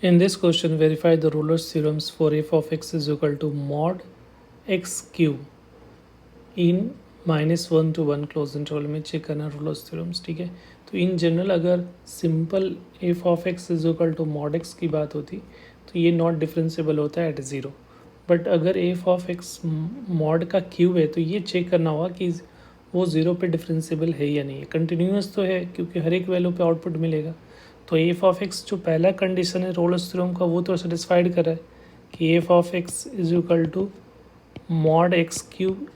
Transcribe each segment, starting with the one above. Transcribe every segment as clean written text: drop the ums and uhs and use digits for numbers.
In this question, verify the Roller's theorems for f of x is equal to mod x cube इन -1 to 1 close interval में check करना Rolle's theorems. ठीक है, तो in general अगर simple f of x is equal to mod x की बात होती तो ये नॉट डिफरेंशिएबल होता है एट ज़ीरो। बट अगर एफ ऑफ एक्स मॉड का क्यूब है तो ये चेक करना होगा कि वो ज़ीरो पे डिफरेंशिएबल है या नहीं है। कंटिन्यूस तो है क्योंकि हर एक वैल्यू पे आउटपुट मिलेगा। तो एफ ऑफ एक्स जो पहला कंडीशन है रोलर्स थ्योरम का वो तो सेटिस्फाइड कर रहा है कि f of x is equal to mod x cube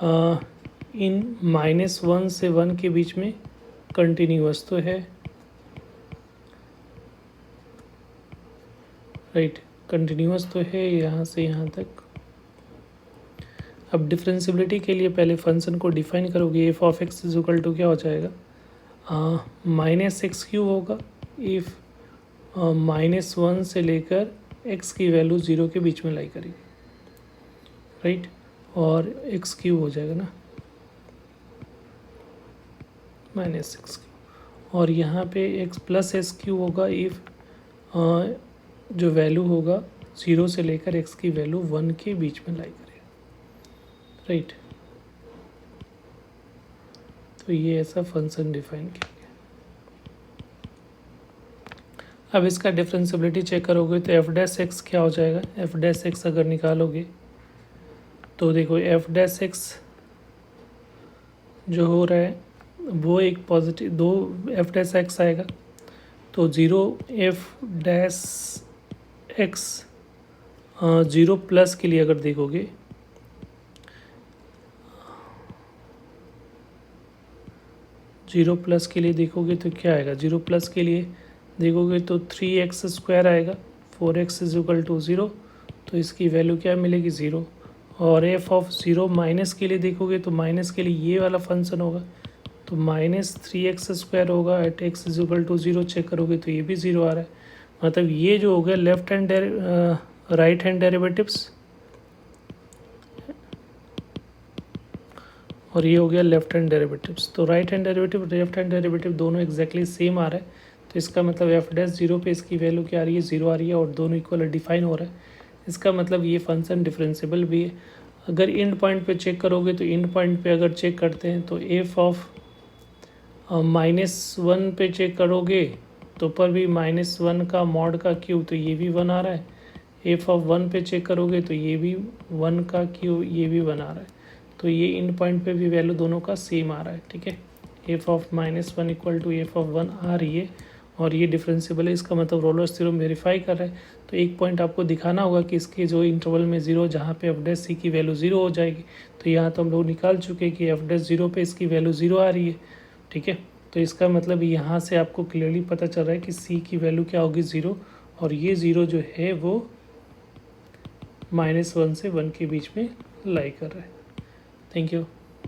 in -1 से 1 के बीच में कंटिन्यूअस तो है, राइट, कंटिन्यूअस तो है यहाँ से यहाँ तक। अब डिफरेंशियबिलिटी के लिए पहले फंक्शन को डिफाइन करोगे। F of x is equal to क्या हो जाएगा, -x³ होगा इफ़ -1 से लेकर x की वैल्यू 0 के बीच में लाई करेगी, राइट, और x³ हो जाएगा ना -x³। और यहाँ पे x प्लस s³ होगा इफ़ जो वैल्यू होगा 0 से लेकर x की वैल्यू 1 के बीच में लाई करेगा, राइट। तो ये ऐसा फंक्शन डिफाइन किया गया। अब इसका डिफरेंशियबिलिटी चेक करोगे तो एफ डैश एक्स क्या हो जाएगा। एफ डैश एक्स अगर निकालोगे तो देखो एफ डैश एक्स जो हो रहा है वो एक पॉजिटिव दो एफ डैश एक्स आएगा तो 0 एफ डैश एक्स 0 प्लस के लिए अगर देखोगे जीरो प्लस के लिए देखोगे तो क्या आएगा। 0 प्लस के लिए देखोगे तो 3x² आएगा। 4x इज इक्वल टू 0 तो इसकी वैल्यू क्या मिलेगी 0। और एफ ऑफ 0 माइनस के लिए देखोगे तो माइनस के लिए ये वाला फंक्शन होगा तो -3x² होगा at x is equal to 0। Check करोगे तो ये भी 0 आ रहा है। मतलब ये जो हो गया left hand right hand derivatives और ये हो गया लेफ्ट हैंड डेरिवेटिव्स। तो right hand derivative left hand derivative दोनों एक्जैक्टली सेम आ रहा है तो इसका मतलब एफ डैश 0 पे इसकी वैल्यू क्या आ रही है 0 आ रही है और दोनों इक्वल डिफाइन हो रहा है। इसका मतलब ये फंक्शन डिफरेंशिएबल भी है। अगर एंड पॉइंट पे चेक करोगे तो एंड पॉइंट पे अगर चेक करते हैं तो एफ ऑफ -1 पे चेक करोगे तो पर भी -1 का मॉड का क्यूब तो ये भी 1 आ रहा है। एफ ऑफ 1 पे चेक करोगे तो ये भी 1 का क्यूब ये भी 1 आ रहा है। तो ये एंड पॉइंट पे भी वैल्यू दोनों का सेम आ रहा है। ठीक है, f of -1 equal to f of 1 आ रही है और ये डिफरेंशिएबल है। इसका मतलब रोलर्स थ्योरम वेरीफाई कर रहा है। तो एक पॉइंट आपको दिखाना होगा कि इसके जो इंटरवल में 0 जहाँ पे एफ डैश सी की वैल्यू 0 हो जाएगी। तो यहाँ तो हम लोग निकाल चुके हैं कि एफ डैश 0 पे इसकी वैल्यू 0 आ रही है। ठीक है, तो इसका मतलब यहाँ से आपको क्लियरली पता चल रहा है कि सी की वैल्यू क्या होगी 0 और ये 0 जो है वो -1 से 1 के बीच में लाई कर रहा है। Thank you.